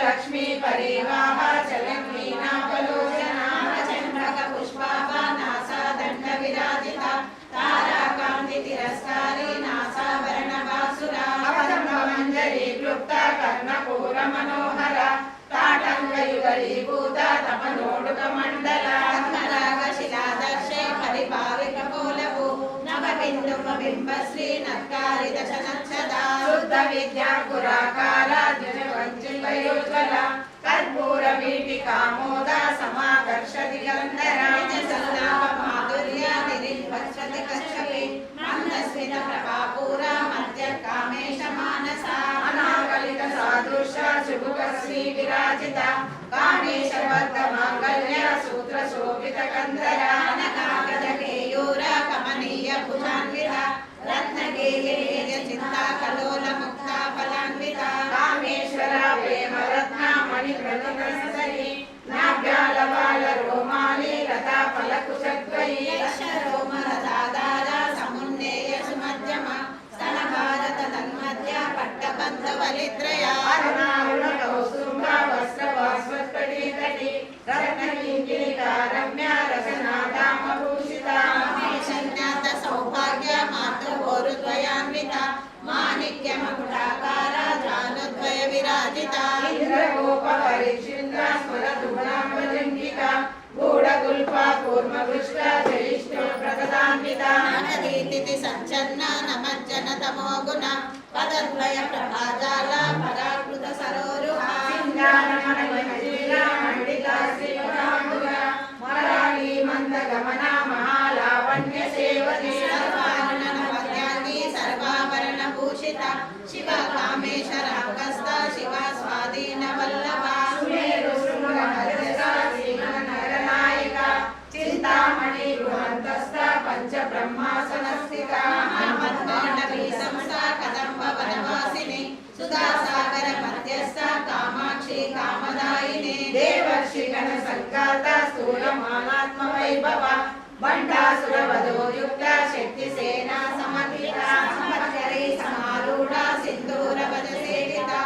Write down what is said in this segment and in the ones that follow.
Lakshmi परिवाह चलक्रीनापलोचना चंद्रक पुष्पाभा NASA दंड विराजिता ताराकांति तिरस्कारी नासावरण बासुरा मंजरी क्लुप्ता कर्णपूर मनोहर ताटंग युगलीभूत तपनोडुक मंडल पद्मराग शिलादर्शे परिभाविक पोलभु नवबिंदुक बिंबश्री नत्कारी दशनक्षदा शुद्ध विद्या गुराकार द्विजवज्जयोज्वल कर्पूर वीटिका मोद समाकर्षति गंधरा निजसल्लाप माधुर्य निरिन्वक्षति कच्छपि मंदस्मित प्रभापूरा मध्य कामेश मानसा अनाकलित सादृश शुभुक श्री विराजिता कामेश वर्ग मांगल्य सूत्र शोभित कंधरा अनकागज केयूर कमनीय भुजान्विता रत्नगेय चिंता कलोल मुक्ता फलान्विता कामेश्वर प्रेम रत्न मणि प्रदुनसरी नाभ्यालवाल रोमाली लता फलकुशद्वयी रोमरदादार समुन्नेय सुमध्यम स्तन भारत तन्मध्य पट्टबंध वलित्रया अरुणारुण कौस्तुभ वस्त्र वास्वत्कटी तटी रत्नकिंकिणिका रम्य रसनादामभूषिता महेशन्यात सौभाग्य मातृभोरुद्वयान्विता माणिक्य मकुटाकार जानुद्वय विराजिता इंद्रगोप परिचिन्द्र स्मरदुग्नाम्बजङ्गिका गूढगुल्फा कूर्मवृष्ट जयिष्ठो प्रगदान्विता नदीतिथि सञ्चन्न नमज्जन तमोगुण पदद्वय प्रभाजाल पराकृत सरोरुहा मंडिता श्रीमहामुग मराली मंदगमना महालावण्य सेवती सर्वाननवद्यानि सर्वाभरण भूषिता शिवा कामेश्वरागस्ता शिवा स्वाधीन वल्लभा सुमेरु शृंग मध्यस्था श्रीमन्नरनायिका चिंतामणि गृहंतस्थ पंच ब्रह्मासनस्थिता महामद्वांडवी संस्था कदंब वनवासिनी सुधा सागर मध्यस्थ कामाक्षी कामदायिनी देवर्षि गण संकाता स्थूलमानात्म वैभव बंटासुर वधोयुक्त शक्ति सेना समर्पिता संवत्सरी समारूढ़ा सिंदूर वज सेविता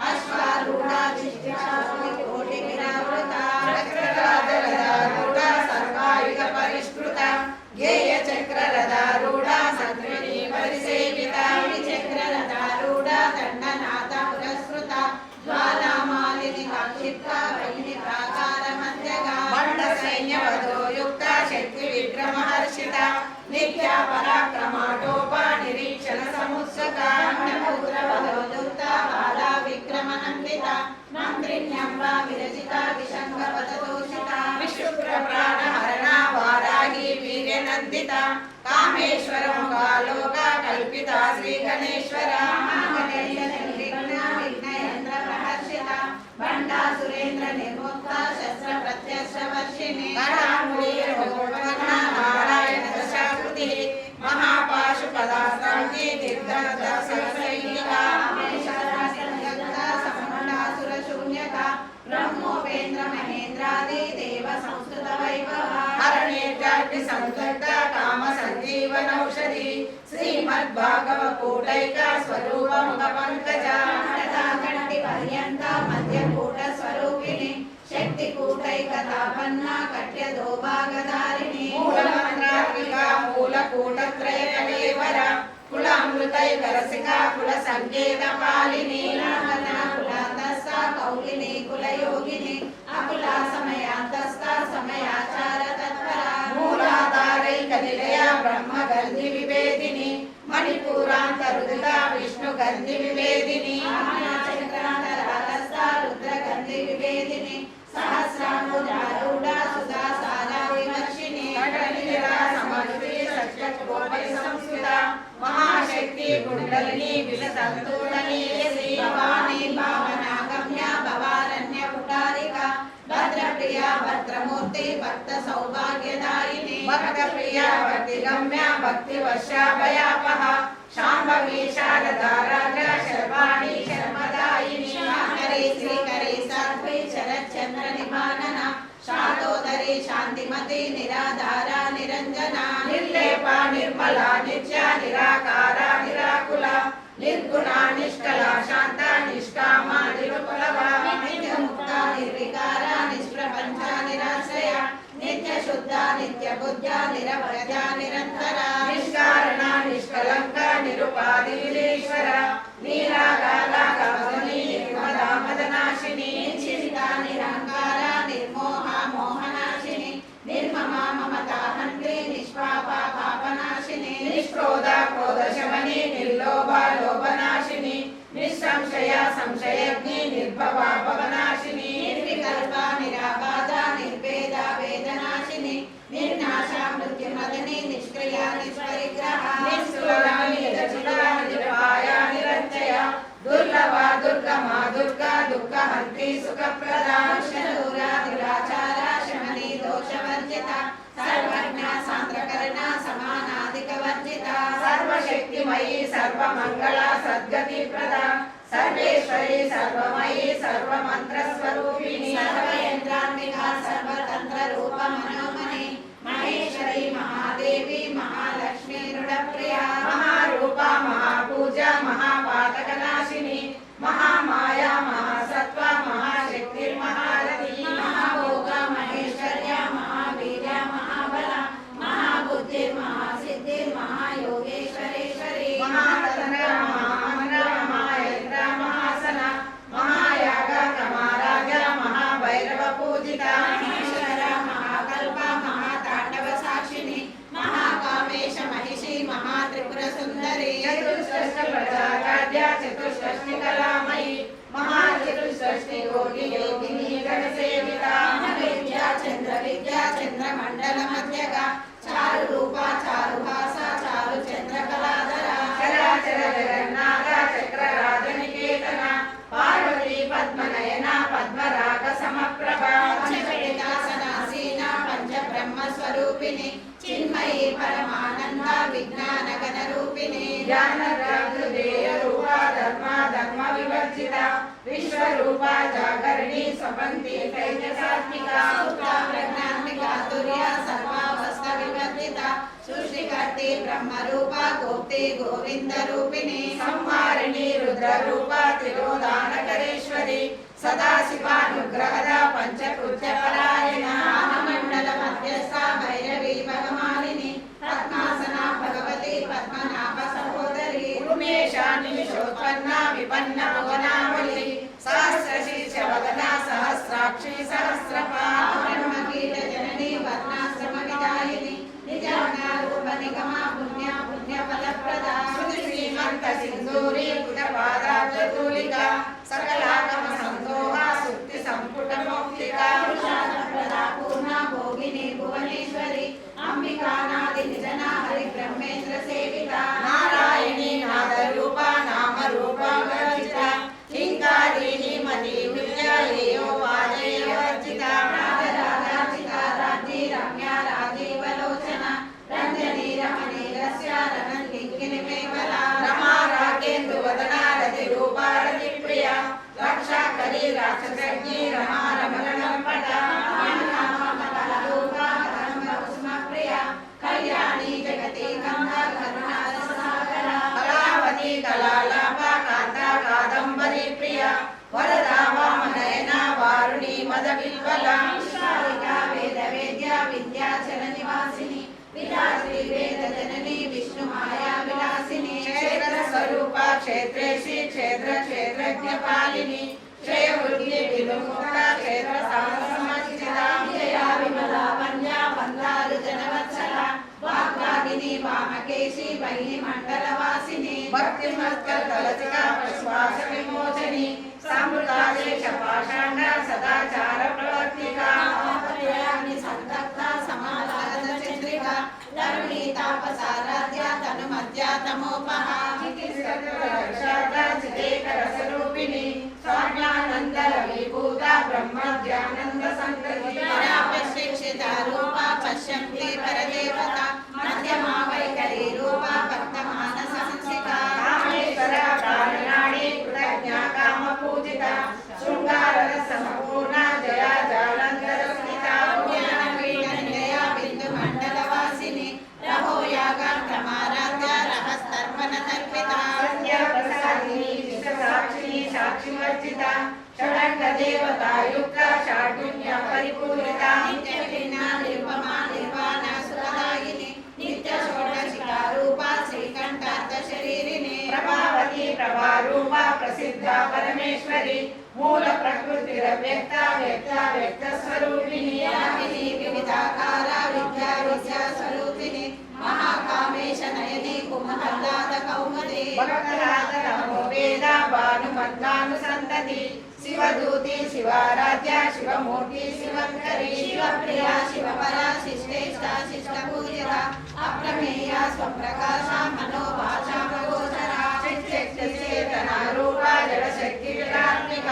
अश्वारूढ़ा दिष्टिशास्त्रि कोटि विरावृता चक्रराजरूढ़ा सर्वायुध परिष्कृता ज्ञेय चक्ररथारूढ़ा सद्विनी परिसेविता चक्ररथारूढ़ा दंडनाथ पुरस्कृता ज्वालामालिनी काक्षिप्ता वैनि प्राकार मध्यगा बंड सैन्य वधोयुक्त शक्ति विक्रम हर्षिता नित्य पराक्रमाटोपा निरीक्षण समुत्सुका पुत्र वधोयुक्त बाला विक्रम नंदिता मंत्रिण्यंबा विरजिता विशंग पदतोषिता विशुक्र प्राण हरणा మహేశ్వరముఖాలోక కల్పిత శ్రీ గణేశ్వర మహాగణేశ నిర్విఘ్న విఘ్నయంత్ర ప్రహర్షిత బండా సురేంద్ర నిర్ముక్త శస్త్ర ప్రత్యక్ష వర్షిణి నారాయణ దశాకృతి మహాపాశుపదాస్త్రాంగి నిర్దగ్ధ సహసైనిక సమమండాసుర శూన్యత బ్రహ్మోపేంద్ర మహేంద్రాది దేవ సంస్కృత వైభవ హరణేత్యాగ్ని సంతగ్ధ కామ సంజీవనౌషధి శ్రీమద్భాగవ కూటైక స్వరూప ముఖ పంకజ కంటి పర్యంత మధ్యకూట స్వరూపిణి శక్తి కూటైక తాపన్న కట్య దోభాగధారిణి మూలమంత్రాత్మిక మూలకూటత్రయ కళేవర కులామృతైక రసిక కుల సంకేత పాలిని కులాంతస్థ కౌలిని కులయోగిని అకుల సమయాంతస్థ సమయాచార తత్పర మూలాధారైక నిలయ బ్రహ్మ గంధి వివేదిని మణిపూరాంతరుదిత విష్ణు గంధి వివేదిని చక్రాంతరాలస్థ రుద్ర గంధి వివేదిని సహస్రాంబుజారూఢ సుధా సారా విమర్శిని సంస్కృత మహాశక్తి కుండలిని విలసంతూడని భవాని భావనాగమ్య భవారణ్య పుటారిక భద్రప్రియ భద్రమూర్తి భక్త సౌభాగ్యదాయిని భక్త ప్రియ భక్తి గమ్య భక్తి వర్షాభయాపహ శాంభవి శారదారాజ శర్వాణి శర్మదాయిని హరి శ్రీకరి సాధ్వి శరచంద్ర నిమానన శాతోదరి శాంతిమతి నిరాధార నిరంజన నిర్లేప నిర్మల నిత్య నిరాకార నిరాకుల నిర్గుణ నిష్కల శాంత నిష్కామ నిరుకులవ నిత్యముక్త నిర్వికార నిష్ప్రపంచ నిరాశ్రయ నిత్య శుద్ధ నిత్య బుద్ధ నిరవధ్య నిరంతర నిష్కారణ నిష్కలంక నిరుపాధీశ్వర నీరాగాలాగమని నిర్మలా మదనాశిని నిశ్చిత నిరంకార నిర్మోహ మోహనాశిని నిర్మమ మమతాహంత్రి నిష్పాప పాపనాశిని నిష్క్రోధ క్రోధశమని నిర్లోభ లోభనాశిని నిస్సంశయ సంశయగ్ని నిర్భవ భవనాశిని నిర్వికల్ప నిరాబాధ నిర్వేద వేదనాశిని నిర్నాశ మృత్యుమదని నిష్క్రియ నిష్పరిగ్రహ నిస్సుల నిరచిత నిరపాయ నిరంజయ దుర్లభ దుర్గమ దుర్గా దుఃఖహంత్రి సుఖప్రద శరూర దురాచార శమని దోషవర్జిత సర్వజ్ఞ సాంద్రకరణ సమానాధిక వర్జిత సర్వశక్తిమయీ సర్వమంగళ సద్గతి ప్రద సర్వేశ్వరి సర్వమయీ సర్వమంత్ర స్వరూపిణి సర్వయంత్రాత్మిక సర్వతంత్ర రూప మనోమణి మహేశ్వరి మహాదేవి మహాలక్ష్మి రుడప్రియ మహారూప మహాపూజ మహాపాతకనాశిని మహామాయ మహాసత్వ మహాశక్తి మహారథి మహాభోగ మహేశ్వర్య మహావీర్య మహాబల మహాబుద్ధి మహాసిద్ధి మహాయోగేశ్వరేశ్వరి మహారత్న మహామంత్ర మహాయంత్ర మహాసన మహాయాగ కమారాజ మహాభైరవ పూజిత మహేశ్వర మహాకల్ప మహాతాండవ సాక్షిని మహాకామేశ మహిషి మహాత్రిపుర సుందరి చతుష్షష్ట ప్రజారాధ్య చతుష్షష్టి కళామయి మహాచతుష్షష్టి కోటి యోగిని గణసేవిత విద్యా చంద్ర విద్యా చంద్రమండల మధ్యగ చారు రూప చారు భాస చారు చంద్ర కళాధర చరాచర జగన్నాథ చక్రరాజ నికేతన పార్వతీ పద్మనయన పద్మరాగ సమప్రభ పంచకటికాసనాసీన పంచబ్రహ్మ స్వరూపిణి చిన్మయీ పరమానంద విజ్ఞాన గణ రూపిణి జ్ఞానదేయ రూప ధర్మ ధర్మ వివర్జిత విశ్వరూప జాగరణి స్వపంతి తైజసాత్మిక ప్రజ్ఞాత్మిక తుర్య సర్వావస్థ వివర్జిత సృష్టికర్తి బ్రహ్మరూప గోప్తి గోవింద రూపిణి సంహారిణి రుద్రరూప తిరోధానకరేశ్వరి సదాశివానుగ్రహద పంచకృత్య పరాయణ మండల మధ్యస్థ భైరవి భగమాలిని పద్మాసన భగవతి పద్మనాభ సహోదరి ఉమేష నిమిషోత్పన్న విపన్న భువనావళి సహస్ర శీర్ష వదన సహస్రాక్షి సహస్రపా బ్రహ్మకీట జనని వర్ణాశ్రమ విదాయిని నిజాన రూప నిగమ పుణ్య పుణ్య ఫలప్రద శృతి శ్రీమంత సింధూరి కుటపాదాబ్జతూలిక సకలాగమ సందోహ సుక్తి సంపుట మౌక్తిక పూర్ణ భోగిని భువనేశ్వరి అంబికానాది నిజన హరి బ్రహ్మేశ్వరి విల్వలా విశ్వారికా వేద వేద్య విద్యాచల నివాసిని విలాసి వేద జనని విష్ణు మాయా విలాసిని క్షేత్ర స్వరూప క్షేత్రేషి క్షేత్ర క్షేత్రజ్ఞ పాలిని క్షయ వృద్ధి విముక్త క్షేత్ర సమర్చిత విజయా విమలా వన్యా వందాలు జనవత్సల వాగ్వాగిని వామకేశి వైని మండల వాసిని భక్తి మత్కల్ కలచిక విశ్వాస విమోచని సమృతాదేశ పాషాండ సదాచార ప్రవర్తిక పర్యాని సంతప్త సమాధాన చంద్రిక తరుణి తాపసారాధ్య తను మధ్య తమోపహ రసరూపిణి స్వర్ణానందల విభూత బ్రహ్మ ధ్యానంద సంగతి పరాపశిక్షిత రూప పశ్యంతి పరదేవత మధ్యమా వైఖరి రూప వర్తమాన సంసిత కామేశ్వర ప్రాణనాడి కృతజ్ఞ కామ పూజిత శృంగార సంపూర్ణ జయ జాలంధర స్థిత జ్ఞాన పీఠ బిందు మండల వాసిని రహో యాగ క్రమారాధ్య రహస్తర్పణ తర్పిత సంధ్య ప్రసాదిని విశ్వసాక్షిని సాక్షివర్జిత షడంగ దేవతాయుక్త షాఢ్యున్య పరిపూరిత నిత్య భిన్న నిర్మమా నిర్వాణ సుఖదాయిని నిత్య షోడశికా రూప శ్రీకంఠార్థ శరీరిని ప్రభావతి ప్రభారూప ప్రసిద్ధ పరమేశ్వరి మూల ప్రకృతి వ్యక్త వ్యక్త వ్యక్త స్వరూపిణి వివిధాకార విద్యా విద్యా స్వరూపిణి మహాకామేశ నయని కుమహల్లాద కౌమది భక్తరాధ నమో వేద భానుమన్నాను సంతతి శివదూతి శివారాధ్య శివమూర్తి శివంకరి శివప్రియ శివపర శిష్టేష్ట శిష్ట పూజిత అప్రమేయ స్వప్రకాశ మనోవాచ గోచర చేతన రూప జడశక్తి విరాత్మిక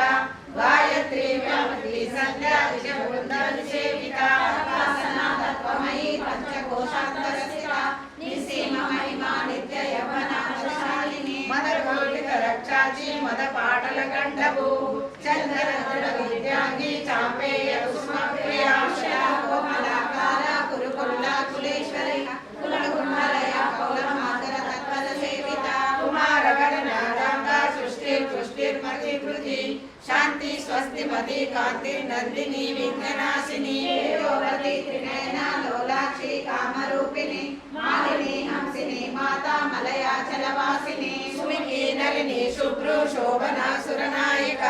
గాయత్రి వ్యాపతి సంధ్యా విష బృంద నిషేవిత తత్వమయీ పంచకోశాంతరస్థిత నిసీమ మహిమా నిత్య యవన శాలిని మదకోటిక రక్షాచి మద పాటల గండవు చంద్రరత్న విద్యాంగి చాంపేయ కుసుమ ప్రియా కోమలాకార కురుకుల్ల కులేశ్వరి కులగుణలయ పౌరమాతర తత్వల సేవిత కుమార గణనాదాంగ సృష్టి పుష్టిర్మతి కృతి శాంతి స్వస్తిమతి కాంతి నందిని విఘ్ననాశిని యోగతి త్రినయన లోలాక్షి కామరూపిణి మాలిని హంసిని మాతా మలయాచలవాసిని సుమికి నలిని శుభ్రు శోభన సురనాయిక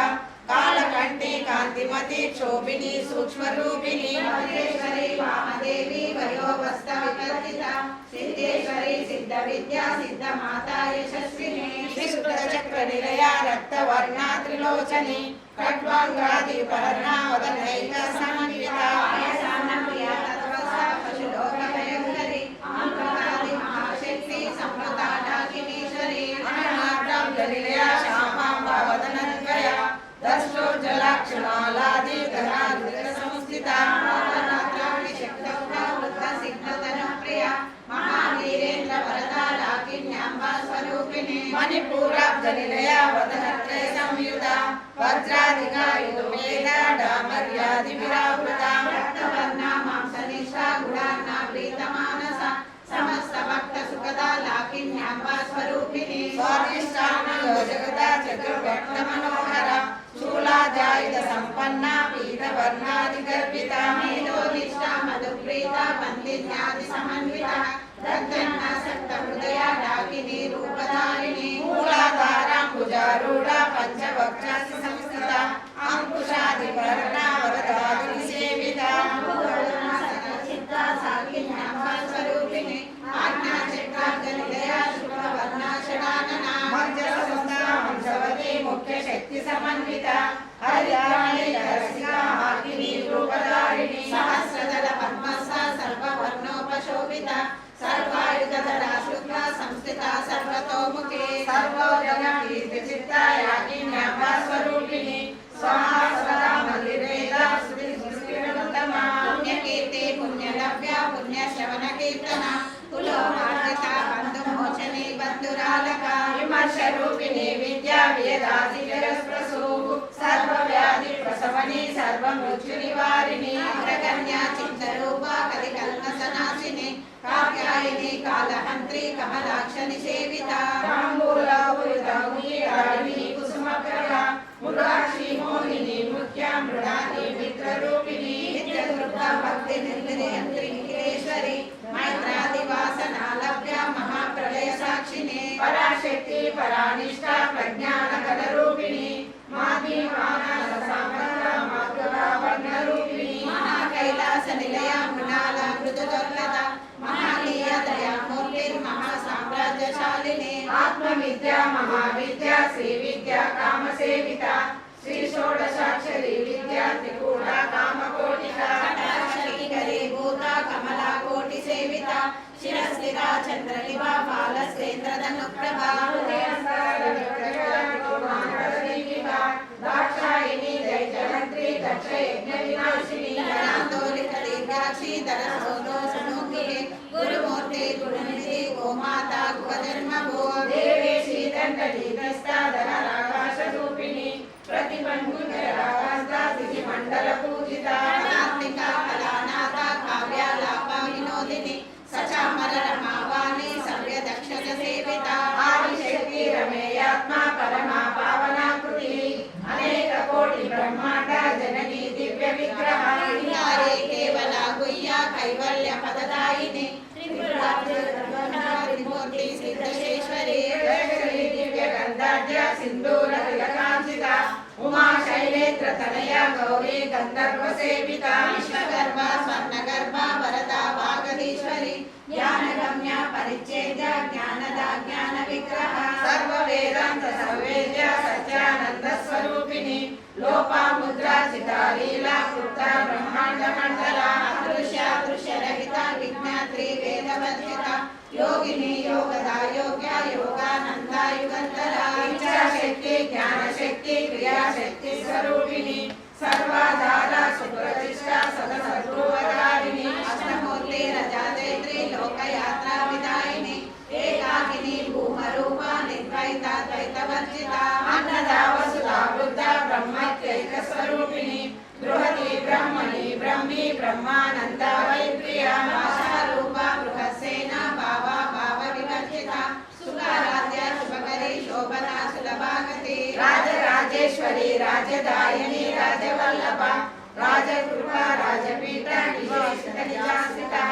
కాళకంఠి కాంతిమతి క్షోభిని సూక్ష్మరూపిణి మహేశ్వరి వామదేవి వయోవస్త వికర్జిత సిద్ధేశ్వరి సిద్ధ విద్యా సిద్ధ మాతా యశస్విని విశుద్ధ చక్ర నిలయ రక్తవర్ణ త్రిలోచని ఖడ్వాంగాది పర్ణ వదనైక సమన్విత ప్రియ తత్వస్థ పశులోక భయంకరి అమృతాది మహాశక్తి సంప్రదా డాకినీశ్వరి అనాథ నిలయ శాపాంబ వదనంకయ దశో జలాక్షమాలాది ధనాధృత సంస్థిత రాత్రాణి శక్తౌక వృద్ధ సిగ్నతన ప్రియ మహావీరేంద్ర వరదా లాకిన్యాంబ స్వరూపిణి మణిపూరాబ్జ నిలయ వదనత్రయ సంయుత వజ్రాధికాయుధ వేద డామర్యాది విరావృత రక్తవర్ణ మాంసనిష్ట గుడాన్న ప్రీతమానస సమస్త భక్త సుఖద లాకిన్యాంబ స్వరూపిణి స్వాదిష్టాన జగద చతుర్భక్త మనోహర శూలాజాయుధ సంపన్న పీత వర్ణాది గర్భిత మేధోనిష్ట మధుప్రీత పందిన్యాది సమన్విత దగ్ధన్న సక్త హృదయ డాకిని రూపధారిణి మూలాధారాంబుజారూఢ పంచవక్షాసి సంస్థిత అంకుశాది వర్ణ వరదాది సేవిత చిత్త సాకిన్యాంబ స్వరూపిణి ఆజ్ఞా చక్రార్జ నిలయ శుభవర్ణ షడానన మధ్య హంసవతి ముఖ్య శక్తి సమన్విత హరియాణి రసికా హాకిని రూపధారిణి సహస్రదళ పద్మస సర్వవర్ణోపశోభిత సర్వాయుధర శుక్ల సంస్థిత సర్వతోముఖే సర్వోజన కీర్తి చిత్త యాకిన్యాంబ స్వరూపిణి స్వాహస్వదా మలివేద శ్రీ సృష్టిరుత్తమ పుణ్యకీర్తి పుణ్యలభ్య పుణ్యశ్రవణ కీర్తన కులోమార్జిత బంధుమోచని బంధురాలక విమర్శ రూపిణి విద్యా వేదాది జగస్ప్రసూ సర్వవ్యాధి ప్రసవని సర్వమృత్యు నివారిణి అగ్రగణ్య చిత్తరూప కలికల్మసనాశిని కావ్యాయిని కాలహంత్రి కమలాక్ష నిసేవిత కుసుమ మృగాక్షి మోహిని ముఖ్య మృడాని మిత్రరూ निखिलेश्वरी मैत्रादिवासना लभ्य महाप्रलय साक्षिणे पराशक्ति परानिष्ठा प्रज्ञान कलरूपिणी महाकैलास निलया मृणाला मृदुदुर्लता महालीय दयामूर्ति महासाम्राज्यशालिनी आत्मविद्या महाविद्या श्री विद्या कामसेविता श्री षोडशाक्षरी विद्या त्रिकूटा कामकोटिका भूता कमला कोटि सेविता शिरस्थिता चंद्रलिभा बालस्तेन्द्रधनुप्रभा दाक्षायिनी जयजयंत्री दक्ष यज्ञ विनाशिनी आंदोलित दीर्घाक्षी दरसोलो सनोखिले गुरुमूर्ति गुरुनिधि गोमाता गुजन्मभो देवेशी दंडलीकस्ता धराकाश रूपिणी प्रतिबंधुकरावास्ता तिथि मंडल पूजिता नात्मिका कलानाथा काव्यालापा विनोदिनी सचामर रमावाणी सव्य दक्षज सेविता आदिशक्ति रमेयात्मा परमा पावना कृति अनेक कोटि ब्रह्मांड जननी दिव्य विग्रह नारे केवला गुह्या कैवल्य पददायिनी त्रिपुरात्रिमूर्ति सिद्धेश्वरी दिव्य गंधाढ्य सिंधूर तिलकांचिता उमा शैलेन्द्र तनया गौरी गंधर्व सेविता विश्वगर्भा स्वर्णगर्भा वरदा वागदीश्वरी ज्ञानगम्या परिच्छेद्य ज्ञानदा ज्ञान विग्रह सर्व वेदांत सर्वेद्य सच्चानंद स्वरूपिणी लोपा मुद्रा चिता लीला कृता ब्रह्मांड मंडला अदृश्य दृश्य रहिता विज्ञात्री वेदवर्जिता योगिनी योगदा योग्या योगानंदा युगंधरा इच्छा शक्ति ज्ञान शक्ति क्रिया शक्ति स्वरूपिणी सर्वाधार सुप्रतिष्ठा सदसद्गुरुवधारिणी अष्टमूर्ति रजादेत्री लोकयात्रा विदायिनी एकाकिनी भूमरूपा निर्वैता द्वैतवर्जिता अन्नदा वसुधा बुद्धा ब्रह्मत्यैक स्वरूपिणी बृहति ब्रह्मणि ब्रह्मी ब्रह्मानंदा वैप्रिया आशारूपा बृहस्सेना भावा भाव विवर्जिता सुखाराध्या शुभकरी शोभना सुलभागति राजराजेश्वरी राजदायिनी राजवल्लभा राजकृपा राजपीठा निशासिता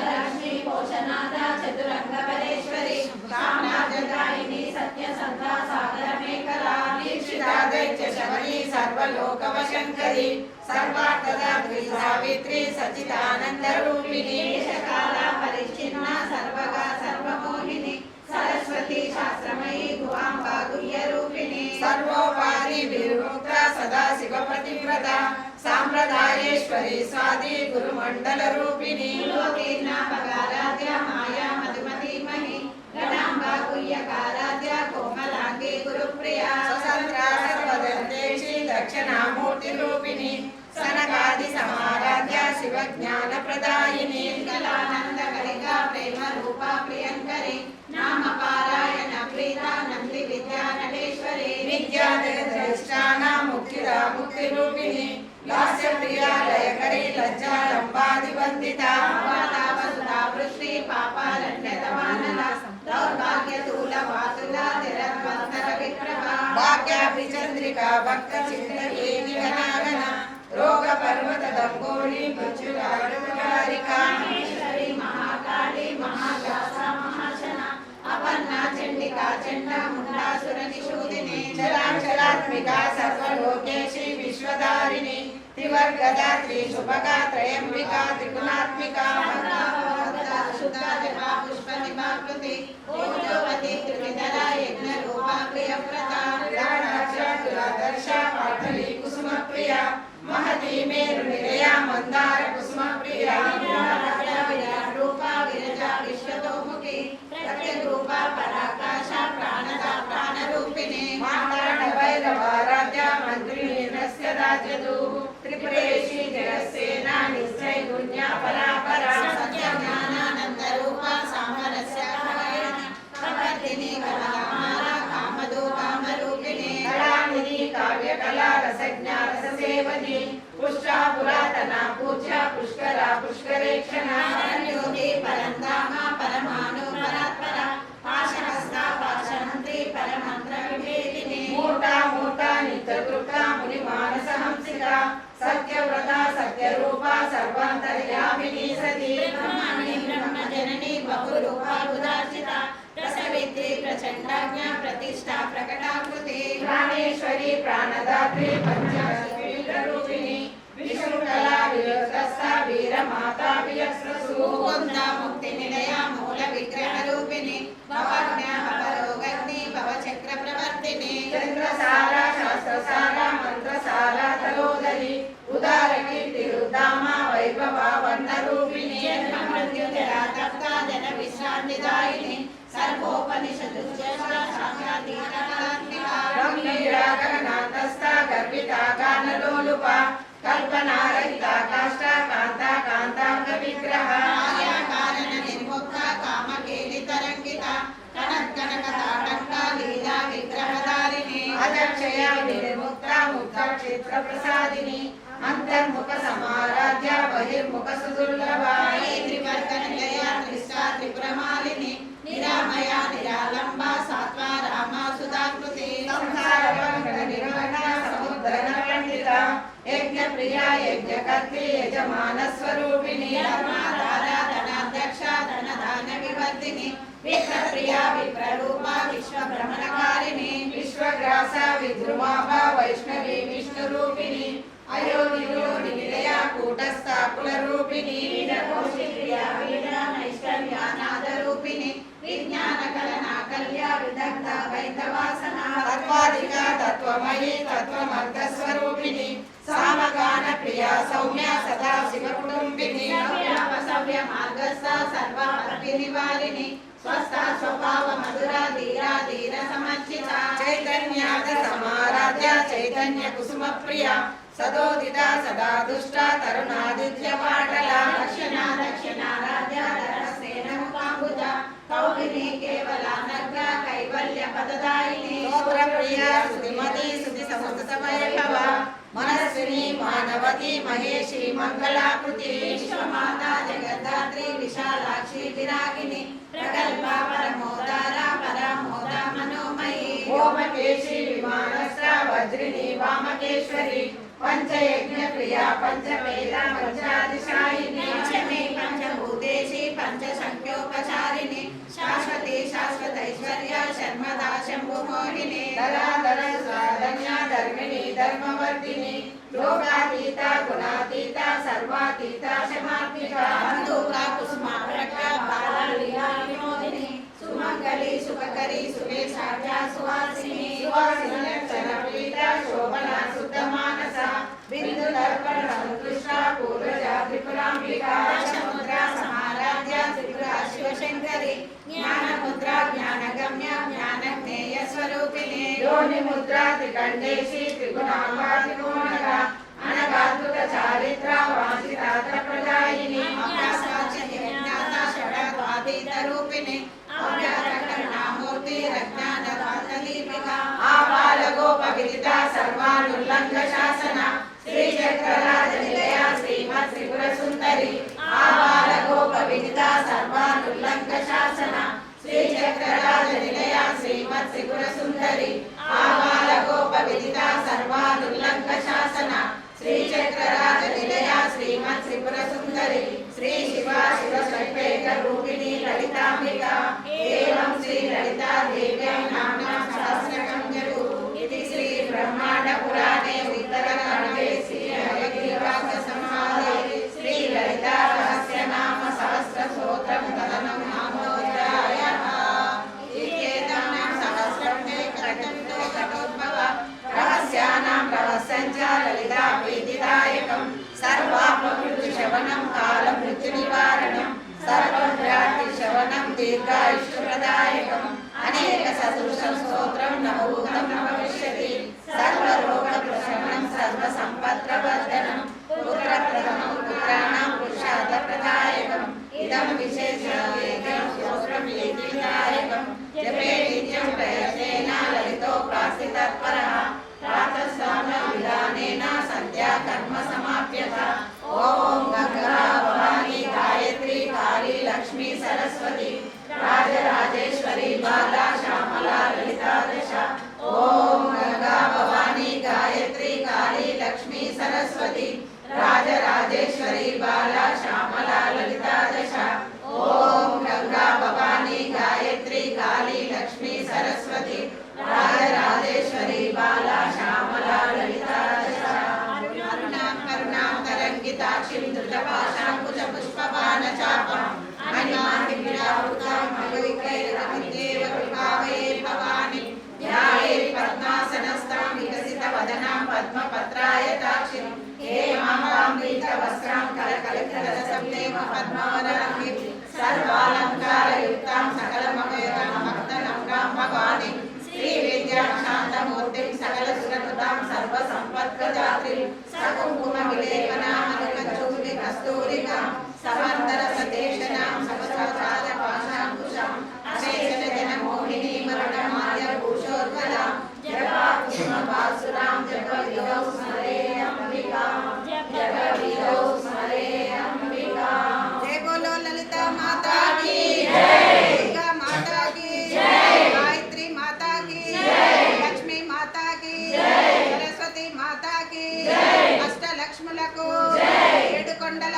लक्ष्मी पोषनादा चतुरंगपरेश्वरी साम्राज्यदायिनी सत्यसंधा सागर मेखला दीक्षिता दैत्य शबरी सर्वलोकवशंकरी सर्वार्थदा सावित्री सच्चिदानंद रूपिणी देशकाला परिच्छिन्ना सर्वगा सर्वमोहिनी सरस्वती शास्त्रमयी गुहांबा गुह्य रूपिणी सर्वोपाधि विमुक्ता सदा शिव प्रतिव्रता सांप्रदायेश्वरी स्वादी गुरुमंडल रूपिणी लोकीर्णा पगाराध्या माया मधुमती मही गणांबा गुह्यकाराध्या कोमलांगी गुरुप्रिया स्वतंत्रा सर्वदंतेक्षी दक्षिणामूर्ति रूपिणी सनकादि समाराध्या शिव ज्ञान प्रदायिनी कलानंद कलिका प्रेम रूपा प्रियंकरी नाम पारायण प्रीता नंदी विद्या नटेश्वरी विद्या दृष्टाना मुक्तिदा मुक्ति रूपिणी लास्य प्रिया लयकरी लज्जा लंबादि वंदिता वाता वसुधा वृष्टि पापारण्यतमानला दौर्भाग्य तूल वातुला निरद्वंतर विक्रहा भाग्याभिचंद्रिका भक्त चित्रकी निगनागना रोग पर्वत दंगोली मृत्युकारिका महेश्वरी महाकाली महाव्यासा महाशना अपन्ना चंडिका चंडा मुंडासुर निषूदिनी चराचरात्मिका सर्वलोकेशी विश्वधारिणी त्रिवर्गदा त्रिशुभगा त्रयंबिका त्रिगुणात्मिका शुद्धा जपा पुष्प निभाकृति ओजोवती त्रिविधरा यज्ञ रूपा प्रियव्रता तुलादर्शा पाटली कुसुम प्रिया महती मेरु निलया मंदार कुसुम प्रिया रूपा विरजा विश्वतोमुखी प्रत्येक रूपा पराकाशा प्राणदा प्राण रूपिणी मातांड भैरवाराध्या मंत्री नस्य राज्यदू त्रिपुरेशी जगत्सेना निश्चय गुण्या परापरा सत्य ज्ञानानंद रूपा सामरस्य प्रवर्तिनी कलामाला कामदो कामरूपिणी कलानिधि काव्य कला रसज्ञा रससेवनी पुष्टा पुरातना पूज्या पुष्करा पुष्करेक्षणा योगी परंधामा परमाणु परात्परा पाशहस्ता पाशहंत्री परमंत्र विभेदिनी मूर्ता मूर्ता नित्यकृता मुनि मानस हंसिका सत्यव्रता सत्यरूपा सर्वांतर्यामी रूपाबुधार्चिता प्रसवित्री प्रचंडाज्ञा प्रतिष्ठा प्रकटाकृति प्राणेश्वरी प्राणदात्री पंचरूपिणी विष्णुकला विलोकस्था वीरमाता वियस्रसु मुकुंदा मुक्ति निलया मूल विग्रह रूपिणी भवज्ञा भवरोगग्नि भवचक्र प्रवर्तिनी चंद्रसारा शास्त्रसारा मंत्रसारा तलोदरी उदार कीर्ति रुद्धामा वैभवा वंदरूपिणी जन्म मृत्युजरा तप्ता जन विश्रांतिदायिनी सर्वोपनिषदुज्जस्ता साक्षात्कारात्मिका गंभीरा गगनान्तस्था गर्भिता गानलोलुपा कल्पना रहिता काष्ठा कांता कांतांग विग्रह आर्या कारण निर्मुक्ता कामकेलि तरंगिता कनक कनकताटंका लीला विग्रहधारिणी अजक्षया निर्मुक्ता मुक्ता क्षेत्र प्रसादिनी अंतर्मुख समाराध्य बहिर्मुख सुदुर्लभा त्रिवर्ग निलया त्रिस्ता त्रिपुरमालिनी निरामया निरालंबा सात्वा रामा सुधाकृति संसार बंध निर्मला समुद्रन पंडिता यज्ञ प्रिया यज्ञकर्त्री यजमान स्वरूपिणी धर्माधारा धनाध्यक्षा धनदान विवर्धिनी विप्रप्रिया विप्ररूपा विश्वभ्रमणकारिणी विश्वग्रासा विद्रुमाभा वैष्णवी विष्णुरूपिणी अयोनियोनि निलया कूटस्था कुलरूपिणी वीरकोशिप्रिया वीणा नैष्कर्यानादरूपिणी विज्ञानकलना कल्या विदग्धा वैद्यवासना तत्त्वाधिका तत्त्वमयी तत्त्वमर्थस्वरूपिणी सामगान प्रिया सौम्या सदा शिवकुटुम्बिनी सव्य मार्गस्था सर्वापत्तिनिवारिणी स्वस्था स्वभाव मधुरा धीरा धीर समर्चिता चैतन्याद समाराध्या चैतन्य कुसुम प्रिया सदोदिता सदा दुष्टा तरुणादित्य पाटला दक्षिणा दक्षिणाराध्या धरसेन मुखाम्बुजा कौलिनी केवला नग्ना कैवल्य पददायिनी स्तोत्र प्रिया सुधिमती सुधि समस्त वैभवा मनस्विनी मानवती महेशी मंगलाकृति विश्वमाता जगद्धात्री विशालाक्षी विरागिनी प्रगल्भा परमोदारा परामोदा मनोमयी ओमकेशी विमानस्था वज्रिणी वामकेश्वरी पंचयज्ञ प्रिया पंचवेदा पंचादिशायिनी पंचमे पंचभूतेशी पंचशंख्योपचारिणी शाश्वती शाश्वतैश्वर्या शर्मदा शंभुमोहिनी धराधर स्वाधन्या धर्मिणी धर्मवर्धिनी लोकातीता गुणातीता सर्वातीता क्षमात्मिका बंधुका कुसुमाभ्रका बाला विनोदिनी सुमंगली सुखकरी सुवेशाढ्या सुवासिनी सुवासिनी लक्षणप्रीता शोभना शुद्धमानसा बिंदु दर्पण संतुष्टा पूर्वजा त्रिपुरांबिका दशमुद्रा समाराध्या त्रिपुरा शिवशंकरी ज्ञानमुद्रा ज्ञानगम्या ज्ञानज्ञेय स्वरूपिणी योनि मुद्रा त्रिकंडेशी त्रिगुणांबा त्रिकोणगा अनगात्रुक चारित्रा वांछितार्थ प्रदायिनी अभ्यासाच्यज्ञाता षडद्वातीत रूपिणी अव्याकरणामूर्ति रज्ञानवाददीपिका आबालगोपविदिता सर्वानुल्लङ्घ शासना श्रीचक्रराजनिलया श्रीमत् त्रिपुरसुन्दरी आबालगोपविदिता सर्वानुल्लङ्घ शासना श्रीचक्रराजनिलया श्रीमत् त्रिपुरसुन्दरी आबालगोपविदिता सर्वानुल्लङ्घ शासना श्रीचक्रराजनिलया श्रीमत् त्रिपुरसुन्दरी श्री शिवा शिवशक्त्यैक रूपिणी ललितांबिका एवं श्री ललिता देव्यां नाम्नां सहस्रकं जगु इति श्री ब्रह्मांड पुराणे उत्तरखण्डे श्री हयग्रीवास संवादे श्री ललिता रहस्य नाम सहस्र स्तोत्रं कथनं नामोऽध्यायः इत्येतं सहस्रं कृतं घटोद्भव रहस्यानां रहस्यं च ललिता प्रीतिदायकं सर्वापमृत्युशवनं कालमृत्युनिवारणं सर्वव्याधिशवनं दीर्घायुष्यप्रदायकम् अनेकसदृशं स्तोत्रं नवभूतं न भविष्यति सर्वरोगप्रशमनं सर्वसम्पत्प्रवर्धनं पुत्रप्रथमं पुत्राणां पुरुषार्थप्रदायकम् इदं विशेषेकं स्तोत्रं लीलादायकं जपे नित्यं प्रयत्नेन ललितोपासितत्परः प्रातःस्नानविधानेन सन्ध्याकर्म समाप्यत ॐ गंगा भवानी गायत्री काली लक्ष्मी सरस्वती राजराजेश्वरी बाला श्यामला ललिता दश ॐ गंगा भवानी गायत्री काली लक्ष्मी सरस्वती राजराजेश्वरी बाला श्यामला ललिता दश ॐ गंगा ధృతపాశాంకుశ పుష్పబాణ చాపం అనిమాని విరావృతాం మయూఖైరవిద్యేవ విభావయే భవాని ధ్యాయేత్ పద్మాసనస్తాం వికసిత వదనాం పద్మపత్రాయతాక్షిం హేమాంబరీత వస్త్రాం కరకలితరసందేవ పద్మవరాంగి సర్వాలంకారయుక్తాం సకలమవేదాం భక్తనంగాం భవాని శ్రీ విద్యాం శాంతమూర్తిం సకల సురనుతాం సర్వసంపత్ప్రదాత్రిం సకుంకుమ విలేపనామనుకంచూలి కస్తూరికాం సమంతర సదేశనాం సహస్రాచార పాశాంకుశం అశేషణ జన మోహిని మరణమాయ భూషోద్వలాం జపాకుసుమపాసురాం జపవిదో స్మరే అంబికాం జపవిదో స్మరే అంబికాం. జయ బోలో లలితా మాతా కీ జై, దుర్గా మాతా కీ జై, గాయత్రి మాతా కీ జై, లక్ష్మీ మాతా కీ జై, సరస్వతి మాతా కీ జై, అష్టలక్ష్ములకు జై, ఏడుకొండల